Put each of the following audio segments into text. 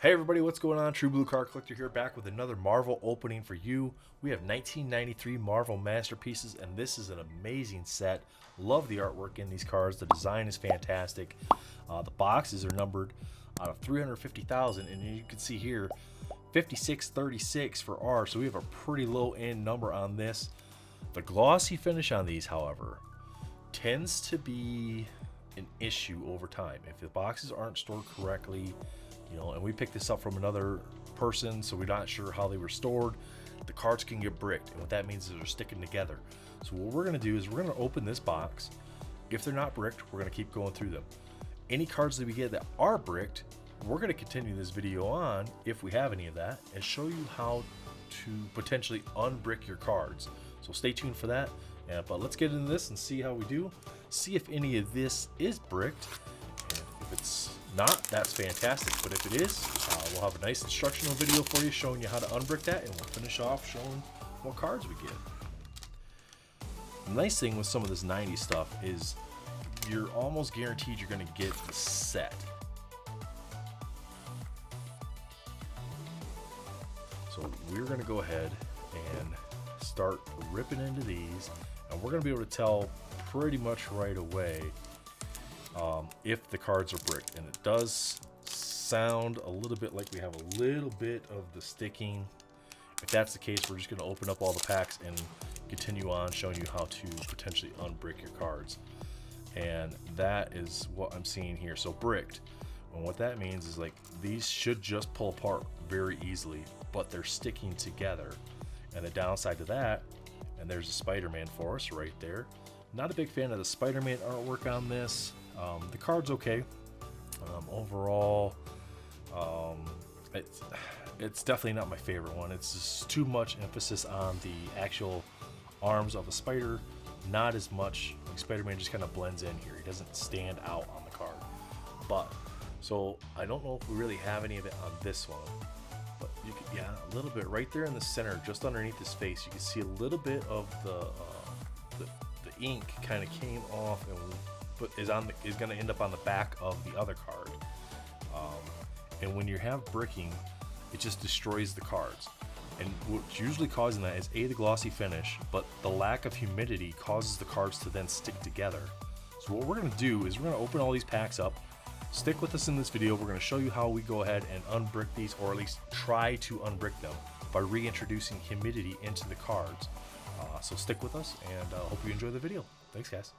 Hey everybody, what's going on? True Blue Car Collector here, back with another Marvel opening for you. We have 1993 Marvel Masterpieces, and this is an amazing set. Love the artwork in these cards. The design is fantastic. The boxes are numbered out of 350,000, and you can see here 5636 for R, so we have a pretty low end number on this. The glossy finish on these, however, tends to be an issue over time. If the boxes aren't stored correctly, and we picked this up from another person, so we're not sure how they were stored, the cards can get bricked, and what that means is they're sticking together. So what we're going to do is we're going to open this box. If they're not bricked, we're going to keep going through them. Any cards that we get that are bricked, we're going to continue this video on, if we have any of that, and show you how to potentially unbrick your cards. So stay tuned for that. But let's get into this and see how we do. See if any of this is bricked. And if it's not, that's fantastic, but if it is, we'll have a nice instructional video for you showing you how to unbrick that, and we'll finish off showing what cards we get. The nice thing with some of this 90s stuff is you're almost guaranteed you're going to get the set. So we're going to go ahead and start ripping into these, and we're going to be able to tell pretty much right away if the cards are bricked, and it does sound a little bit like we have a little bit of the sticking. If that's the case, we're just going to open up all the packs and continue on showing you how to potentially unbrick your cards. And that is what I'm seeing here. So bricked, and what that means is like these should just pull apart very easily, but they're sticking together. And the downside to that, and there's a Spider-Man for us right there. Not a big fan of the Spider-Man artwork on this. The card's okay. Overall, it's definitely not my favorite one. It's just too much emphasis on the actual arms of a spider, not as much. Like Spider-Man just kind of blends in here. He doesn't stand out on the card. But so I don't know if we really have any of it on this one. But you can, yeah, a little bit right there in the center, just underneath his face. You can see a little bit of the ink kind of came off and is going to end up on the back of the other card. And when you have bricking, it just destroys the cards. And what's usually causing that is the glossy finish, but the lack of humidity causes the cards to then stick together. So what we're going to do is we're going to open all these packs up. Stick with us in this video. We're going to show you how we go ahead and unbrick these, or at least try to unbrick them by reintroducing humidity into the cards. So stick with us, and hope you enjoy the video. Thanks, guys.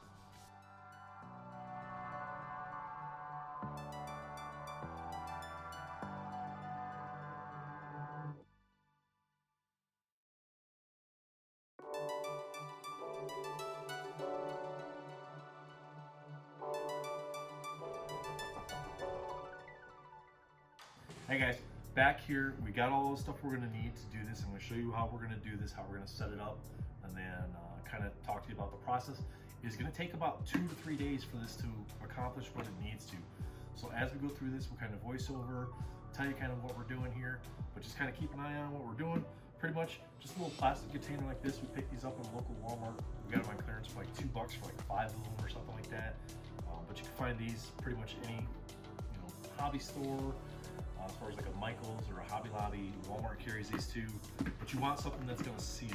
Hey guys, back here we got all the stuff we're going to need to do this. I'm going to show you how we're going to do this, how we're going to set it up, and then kind of talk to you about the process. It's going to take about 2 to 3 days for this to accomplish what it needs to. So as we go through this, we'll kind of voice over, tell you kind of what we're doing here, but just kind of keep an eye on what we're doing. Pretty much just a little plastic container like this. We picked these up in a local Walmart. We got them on clearance for like $2 for like 5 of them or something like that. But you can find these pretty much any hobby store. As far as like a Michael's or a Hobby Lobby, Walmart carries these too. But you want something that's going to seal,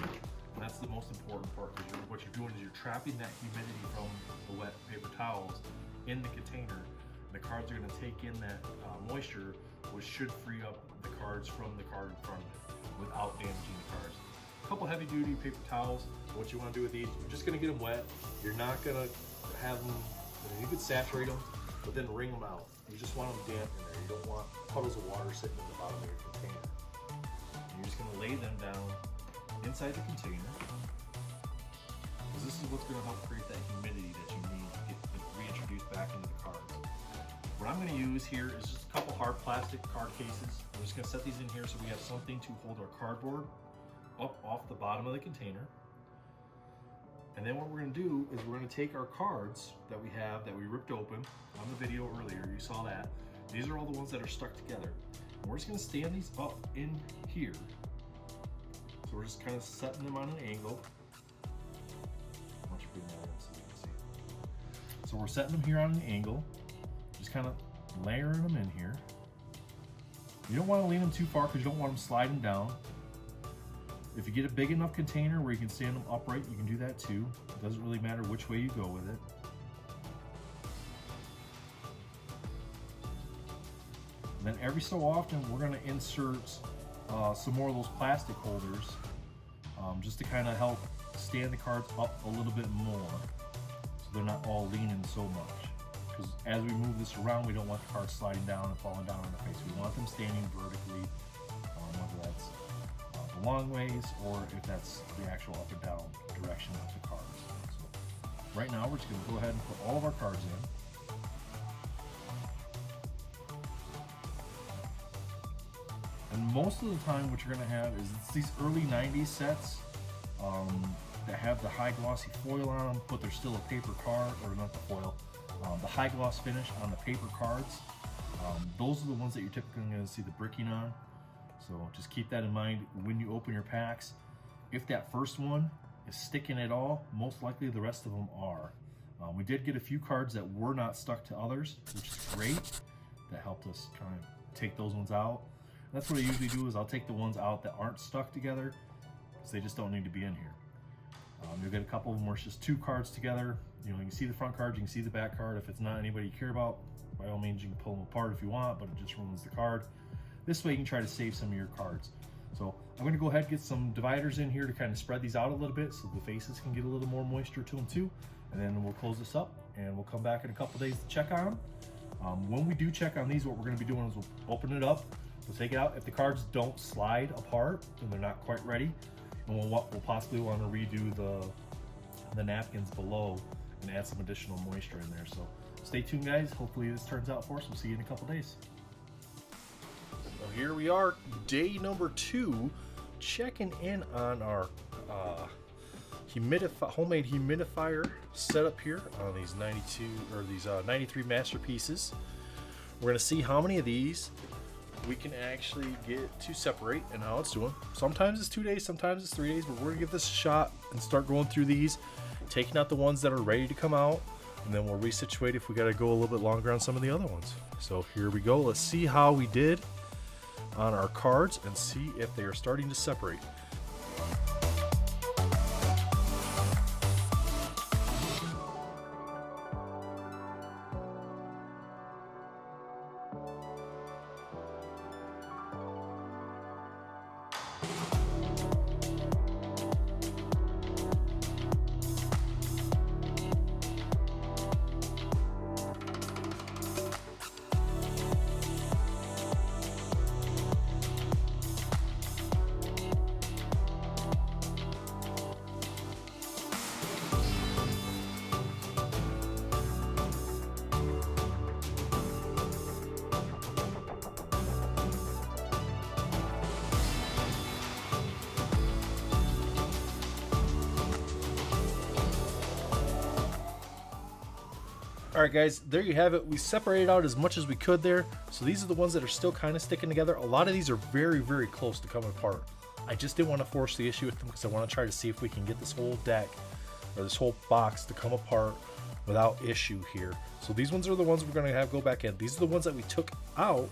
and that's the most important part, because what you're doing is you're trapping that humidity from the wet paper towels in the container. The cards are going to take in that moisture, which should free up the cards from the card in front of it without damaging the cards. A couple heavy duty paper towels. What you want to do with these, you're just going to get them wet. You're not going to have them, you could saturate them, but then wring them out. You just want them damp in there. You don't want puddles of water sitting in the bottom of your container. And you're just going to lay them down inside the container, because this is what's going to help create that humidity that you need to get it reintroduced back into the cards. What I'm going to use here is just a couple hard plastic card cases. I'm just going to set these in here so we have something to hold our cardboard up off the bottom of the container. And then what we're going to do is we're going to take our cards that we have, that we ripped open on the video earlier. You saw that. These are all the ones that are stuck together. And we're just going to stand these up in here. So we're just kind of setting them on an angle. Why don't you bring that in so you can see? So we're setting them here on an angle. Just kind of layering them in here. You don't want to lean them too far because you don't want them sliding down. If you get a big enough container where you can stand them upright, you can do that too. It doesn't really matter which way you go with it. And then every so often, we're going to insert some more of those plastic holders just to kind of help stand the cards up a little bit more so they're not all leaning so much. Because as we move this around, we don't want the cards sliding down and falling down on the face. We want them standing vertically, whether that's the long ways or if that's the actual up and down direction of the cards. So right now, we're just going to go ahead and put all of our cards in. And most of the time what you're going to have is it's these early 90s sets that have the high glossy foil on them, but they're still a paper card, or not the foil, the high gloss finish on the paper cards. Those are the ones that you're typically going to see the bricking on. So just keep that in mind when you open your packs. If that first one is sticking at all, most likely the rest of them are. We did get a few cards that were not stuck to others, which is great. That helped us kind of take those ones out. That's what I usually do, is I'll take the ones out that aren't stuck together because they just don't need to be in here. You'll get a couple of them where it's just two cards together. You can see the front card, you can see the back card. If it's not anybody you care about, by all means you can pull them apart if you want, but it just ruins the card. This way you can try to save some of your cards. So I'm going to go ahead and get some dividers in here to kind of spread these out a little bit so the faces can get a little more moisture to them too. And then we'll close this up and we'll come back in a couple days to check on them. When we do check on these, what we're going to be doing is we'll open it up. We'll take it out. If the cards don't slide apart, then they're not quite ready. And we'll possibly want to redo the napkins below and add some additional moisture in there. So stay tuned, guys. Hopefully this turns out for us. We'll see you in a couple days. So here we are, day number 2, checking in on our homemade humidifier setup here on these 93 masterpieces. We're going to see how many of these we can actually get to separate and how it's doing. Sometimes it's 2 days, sometimes it's 3 days, but we're gonna give this a shot and start going through these, taking out the ones that are ready to come out, and then we'll resituate if we gotta go a little bit longer on some of the other ones. So here we go. Let's see how we did on our cards and see if they are starting to separate. All right, guys, there you have it. We separated out as much as we could there. So these are the ones that are still kind of sticking together. A lot of these are very, very close to coming apart. I just didn't want to force the issue with them because I want to try to see if we can get this whole deck or this whole box to come apart without issue here. So these ones are the ones we're going to have go back in. These are the ones that we took out,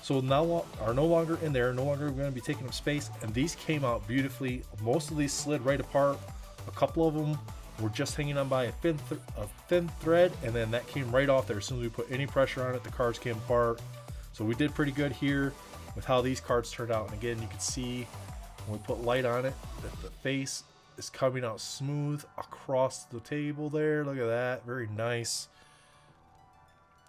so now are no longer in there, no longer going to be taking up space. And these came out beautifully. Most of these slid right apart. A couple of them were just hanging on by a thin thread, and then that came right off there. As soon as we put any pressure on it, the cards came apart. So we did pretty good here with how these cards turned out. And again, you can see when we put light on it that the face is coming out smooth across the table there. Look at that, very nice.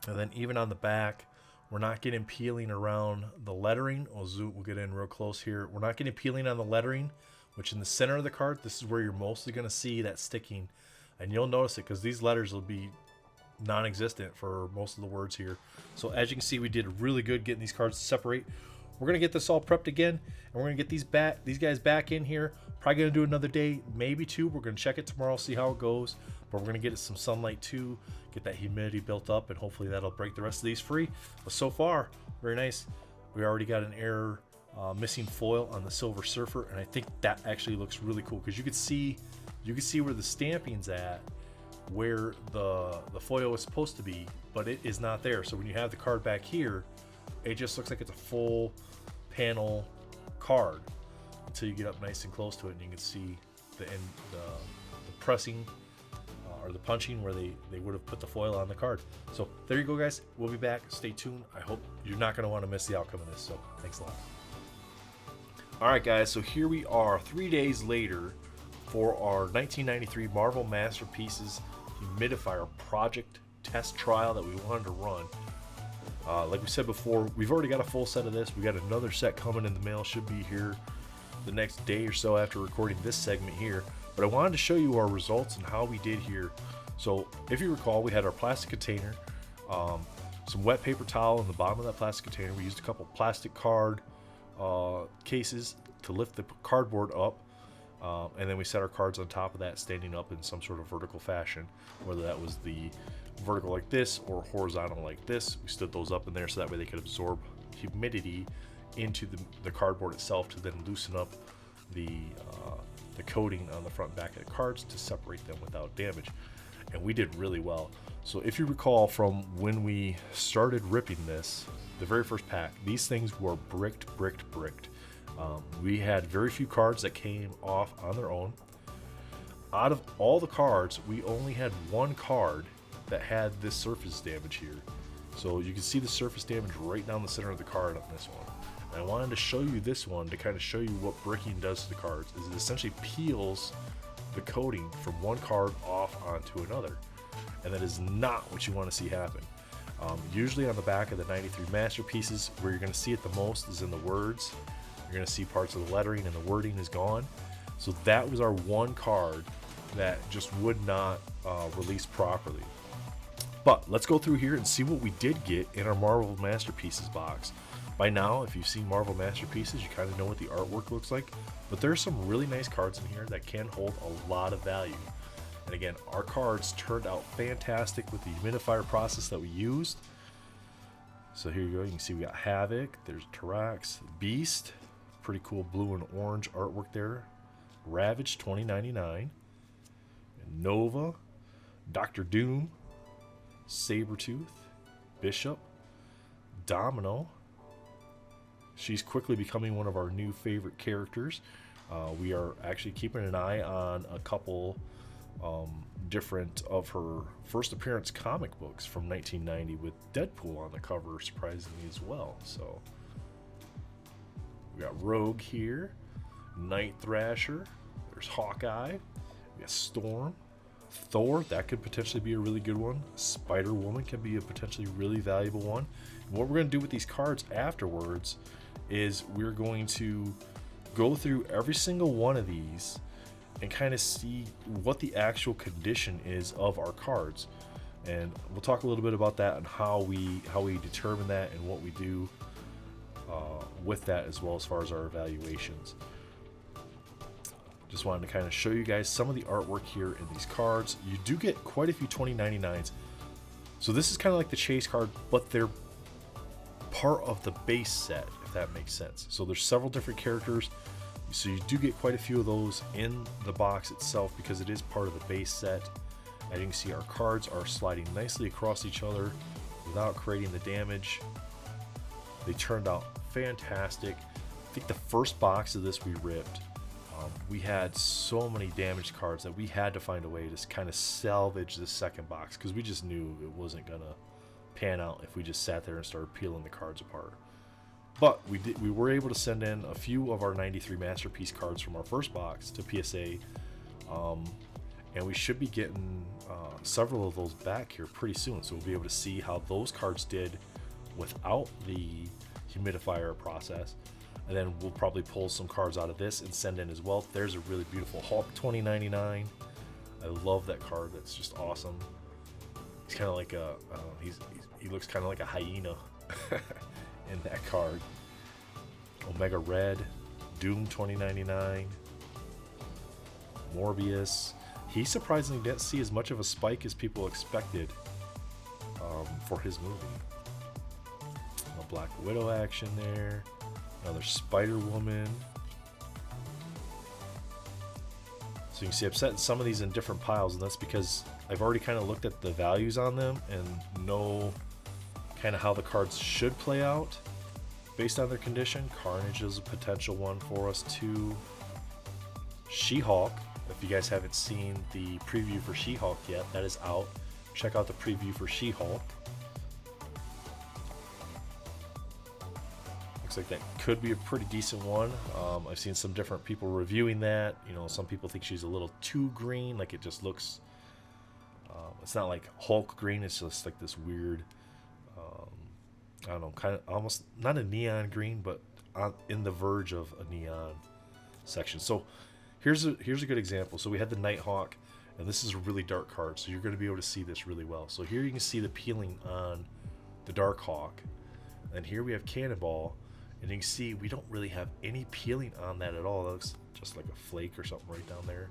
And then even on the back, we're not getting peeling around the lettering. We'll get in real close here. We're not getting peeling on the lettering, which in the center of the card, this is where you're mostly going to see that sticking. And you'll notice it because these letters will be non-existent for most of the words here. So as you can see, we did really good getting these cards to separate. We're going to get this all prepped again, and we're going to get these guys back in here. Probably going to do another day, maybe 2. We're going to check it tomorrow, see how it goes. But we're going to get it some sunlight too, get that humidity built up, and hopefully that'll break the rest of these free. But so far, very nice. We already got an error. Missing foil on the Silver Surfer, and I think that actually looks really cool because you can see where the stamping's at, where the foil is supposed to be, but it is not there. So when you have the card back here, it just looks like it's a full panel card until you get up nice and close to it and you can see the pressing or the punching where they would have put the foil on the card. So there you go, guys. We'll be back. Stay tuned. I hope you're not going to want to miss the outcome of this. So thanks a lot. All right, guys. So here we are 3 days later for our 1993 Marvel Masterpieces humidifier project test trial that we wanted to run. Like we said before, we've already got a full set of this. We got another set coming in the mail. Should be here the next day or so after recording this segment here. But I wanted to show you our results and how we did here. So if you recall, we had our plastic container, some wet paper towel in the bottom of that plastic container. We used a couple plastic card cases to lift the cardboard up. And then we set our cards on top of that, standing up in some sort of vertical fashion, whether that was the vertical like this or horizontal like this. We stood those up in there so that way they could absorb humidity into the cardboard itself to then loosen up the coating on the front and back of the cards to separate them without damage. And we did really well. So if you recall from when we started ripping this, the very first pack, these things were bricked. We had very few cards that came off on their own. Out of all the cards, we only had one card that had this surface damage here. So you can see the surface damage right down the center of the card on this one. And I wanted to show you this one to kind of show you what bricking does to the cards. Is it essentially peels the coating from one card off onto another. And that is not what you want to see happen. Usually on the back of the 93 Masterpieces, where you're going to see it the most is in the words. You're going to see parts of the lettering and the wording is gone. So that was our one card that just would not release properly. But let's go through here and see what we did get in our Marvel Masterpieces box. By now, if you've seen Marvel Masterpieces, you kind of know what the artwork looks like. But there's some really nice cards in here that can hold a lot of value. And again, our cards turned out fantastic with the humidifier process that we used. So here you go. You can see we got Havoc. There's Tarax, Beast. Pretty cool blue and orange artwork there. Ravage 2099. Nova. Doctor Doom. Sabretooth. Bishop. Domino. She's quickly becoming one of our new favorite characters. We are actually keeping an eye on a couple different of her first appearance comic books from 1990 with Deadpool on the cover, surprisingly as well. So we got Rogue here, Night Thrasher, there's Hawkeye, we got Storm, Thor, that could potentially be a really good one. Spider-Woman can be a potentially really valuable one. And what we're going to do with these cards afterwards is we're going to go through every single one of these and kind of see what the actual condition is of our cards. And we'll talk a little bit about that and how we determine that and what we do with that, as well as far as our evaluations. Just wanted to kind of show you guys some of the artwork here in these cards. You do get quite a few 2099s. So this is kind of like the chase card, but they're part of the base set, if that makes sense. So there's several different characters. So you do get quite a few of those in the box itself because it is part of the base set. As you can see, our cards are sliding nicely across each other without creating the damage. They turned out fantastic. I think the first box of this we ripped, we had so many damaged cards that we had to find a way to kind of salvage the second box because we just knew it wasn't gonna pan out if we just sat there and started peeling the cards apart. But we were able to send in a few of our 93 Masterpiece cards from our first box to PSA, and we should be getting several of those back here pretty soon. So we'll be able to see how those cards did without the humidifier process. And then we'll probably pull some cards out of this and send in as well. There's a really beautiful Hulk 2099. I love that card. That's just awesome. He's kind of like a, he looks kind of like a hyena in that card. Omega Red, Doom 2099, Morbius. He surprisingly didn't see as much of a spike as people expected for his movie. A Black Widow action there. Another Spider-Woman. So you can see I've set some of these in different piles, and that's because I've already kind of looked at the values on them and know kind of how the cards should play out. based on their condition. Carnage is a potential one for us too. She-Hulk, if you guys haven't seen the preview for She-Hulk yet, that is out. Check out the preview for She-Hulk. Looks like that could be a pretty decent one. I've seen some different people reviewing that. You know, some people think she's a little too green, like it just looks, it's not like Hulk green, it's just like this weird, I don't know, kind of almost not a neon green, but in the verge of a neon section. So here's a good example. So we had the Nighthawk, and this is a really dark card, so you're going to be able to see this really well. So here you can see the peeling on the Darkhawk, and here we have Cannonball, and you can see we don't really have any peeling on that at all. That looks just like a flake or something right down there,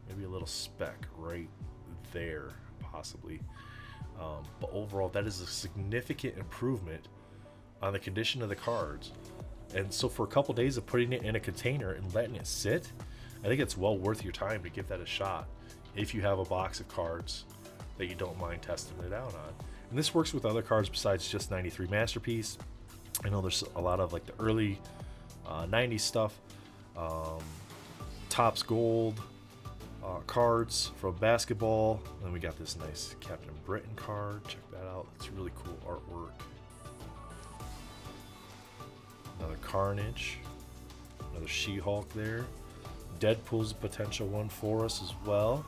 maybe a little speck right there possibly. But overall, that is a significant improvement on the condition of the cards. And so for a couple days of putting it in a container and letting it sit, I think it's well worth your time to give that a shot if you have a box of cards that you don't mind testing it out on. And this works with other cards besides just 93 Masterpiece. I know there's a lot of like the early 90s stuff, Topps Gold cards from basketball. And then we got this nice Captain Britain card. Check that out. It's really cool artwork. Another Carnage. Another She-Hulk there. Deadpool's a potential one for us as well.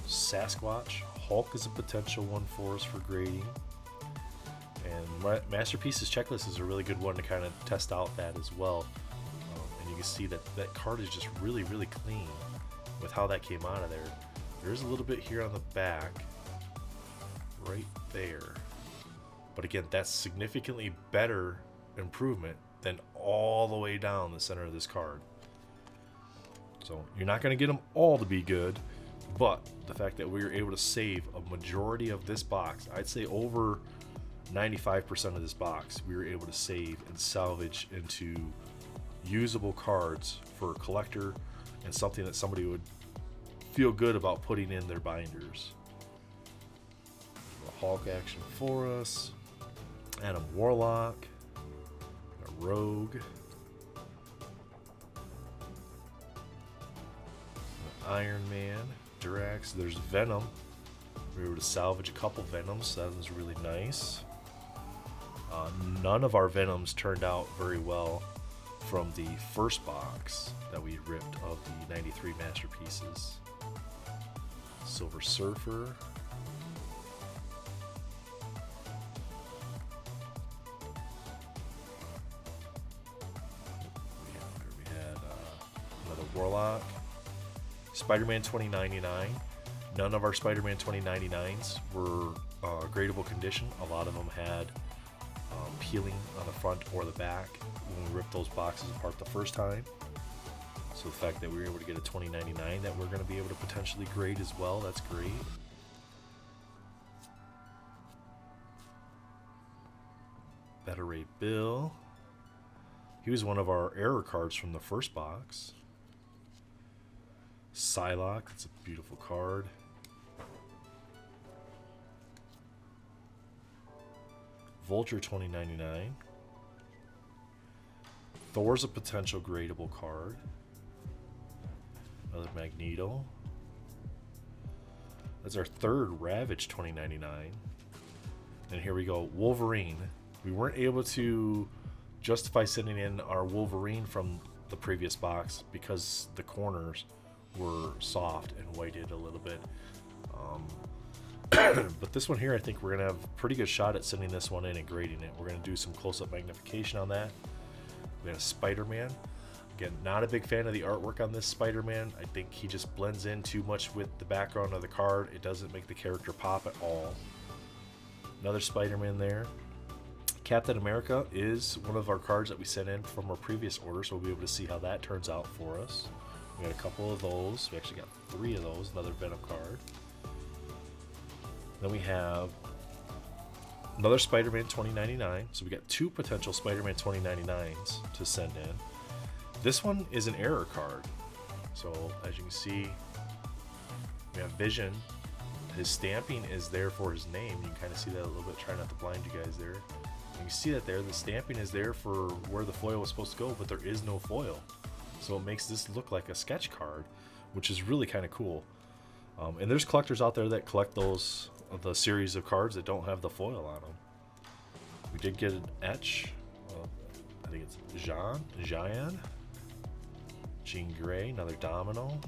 Sasquatch. Hulk is a potential one for us for grading. And Masterpieces Checklist is a really good one to kind of test out that as well. And you can see that that card is just really, really clean with how that came out of there. There's a little bit here on the back, right there. But again, that's significantly better improvement than all the way down the center of this card. So you're not going to get them all to be good, but the fact that we were able to save a majority of this box, I'd say over 95% of this box, we were able to save and salvage into usable cards for a collector and something that somebody would feel good about putting in their binders. A Hulk action for us, Adam Warlock, a Rogue, an Iron Man, Durax. There's Venom. We were able to salvage a couple Venoms. That was really nice. None of our Venoms turned out very well from the first box that we ripped of the 93 Masterpieces. Silver Surfer. We had another Warlock. Spider-Man 2099. None of our Spider-Man 2099s were gradable condition. A lot of them had peeling on the front or the back when we ripped those boxes apart the first time. So the fact that we were able to get a 2099 that we're going to be able to potentially grade as well, that's great. Better Ray Bill. He was one of our error cards from the first box. Psylocke, that's a beautiful card. Vulture 2099. Thor's a potential gradable card. Another Magneto. That's our third Ravage 2099. And here we go, Wolverine. We weren't able to justify sending in our Wolverine from the previous box because the corners were soft and whited a little bit. But this one here, I think we're going to have a pretty good shot at sending this one in and grading it. We're going to do some close-up magnification on that. We have Spider-Man. Again, not a big fan of the artwork on this Spider-Man. I think he just blends in too much with the background of the card. It doesn't make the character pop at all. Another Spider-Man there. Captain America is one of our cards that we sent in from our previous order, so we'll be able to see how that turns out for us. We got a couple of those. We actually got 3 of those. Another Venom card. Then we have another Spider-Man 2099. So we got 2 potential Spider-Man 2099s to send in. This one is an error card. So as you can see, we have Vision. His stamping is there for his name. You can kind of see that a little bit. Try not to blind you guys there. You can see that there, the stamping is there for where the foil was supposed to go, but there is no foil. So it makes this look like a sketch card, which is really kind of cool. And there's collectors out there that collect those, the series of cards that don't have the foil on them. We did get an etch. I think it's Jean Jean Grey, another Domino.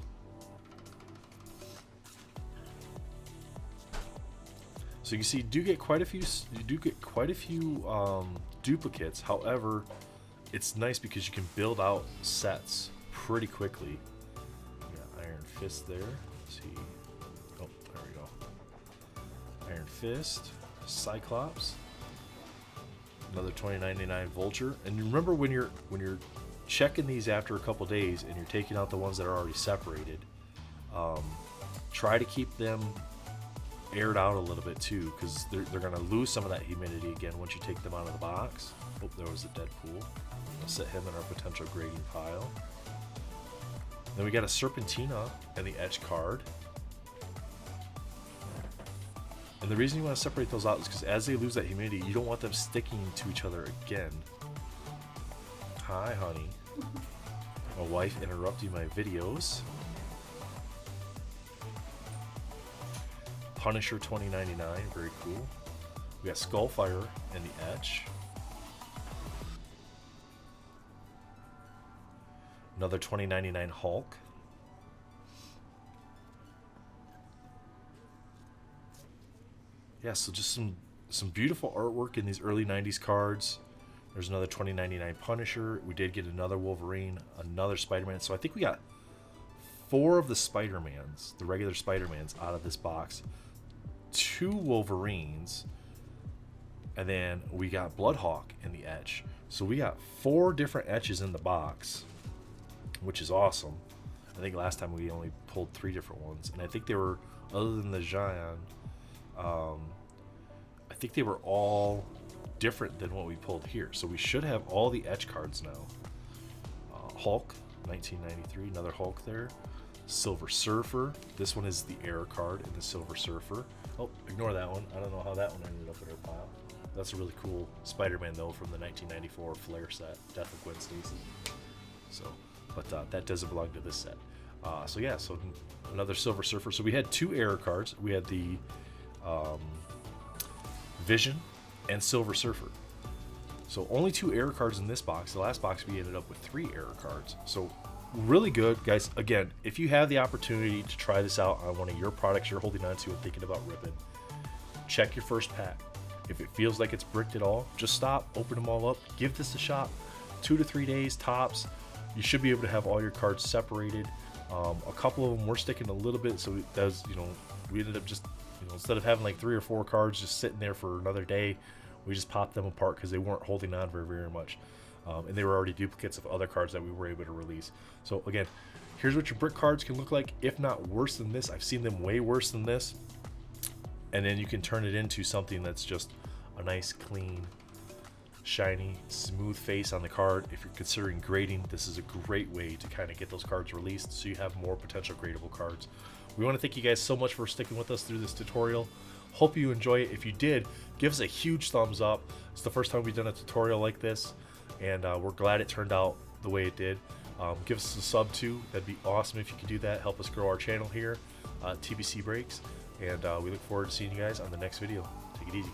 So you can see you do get quite a few duplicates. However, it's nice because you can build out sets pretty quickly. We got Iron Fist there. Let's see. Oh, there we go. Iron Fist, Cyclops, another 2099 Vulture. And you remember when you're checking these after a couple days and you're taking out the ones that are already separated, try to keep them aired out a little bit too, because they're going to lose some of that humidity again once you take them out of the box. Oh, there was a Deadpool. We'll set him in our potential grading pile. Then we got a Serpentina and the etch card. And the reason you want to separate those out is because as they lose that humidity, you don't want them sticking to each other again. Hi, honey. My wife interrupting my videos. Punisher 2099, very cool. We got Skullfire and the etch. Another 2099 Hulk. Yeah, so just some beautiful artwork in these early 90s cards. There's another 2099 Punisher. We did get another Wolverine, another Spider-Man. So I think we got 4 of the Spider-Mans, the regular Spider-Mans, out of this box. 2 Wolverines, and then we got Bloodhawk in the etch. So we got 4 different etches in the box, which is awesome. I think last time we only pulled 3 different ones, and I think they were, other than the Giant, I think they were all different than what we pulled here. So we should have all the etch cards now. Hulk 1993, another Hulk there. Silver Surfer, this one is the error card in the Silver Surfer. Oh, ignore that one. I don't know how that one ended up in our pile. That's a really cool Spider-Man though from the 1994 Flare set, Death of Gwen Stacy. So, but that doesn't belong to this set. So yeah, so another Silver Surfer. So we had 2 error cards. We had the Vision and Silver Surfer. So only 2 error cards in this box. The last box we ended up with 3 error cards. So really good, guys. Again, if you have the opportunity to try this out on one of your products you're holding on to and thinking about ripping, check your first pack. If it feels like it's bricked at all, just stop, open them all up, give this a shot. 2 to 3 days tops. You should be able to have all your cards separated. A couple of them were sticking a little bit, so it does, we ended up just, instead of having like 3 or 4 cards just sitting there for another day, we just popped them apart because they weren't holding on very much. And they were already duplicates of other cards that we were able to release. So again, here's what your brick cards can look like, if not worse than this. I've seen them way worse than this. And then you can turn it into something that's just a nice, clean, shiny, smooth face on the card. If you're considering grading, this is a great way to kind of get those cards released so you have more potential gradable cards. We want to thank you guys so much for sticking with us through this tutorial. Hope you enjoy it. If you did, give us a huge thumbs up. It's the first time we've done a tutorial like this, and we're glad it turned out the way it did. Give us a sub too. That'd be awesome if you could do that. Help us grow our channel here, TBC Breaks, and we look forward to seeing you guys on the next video. Take it easy.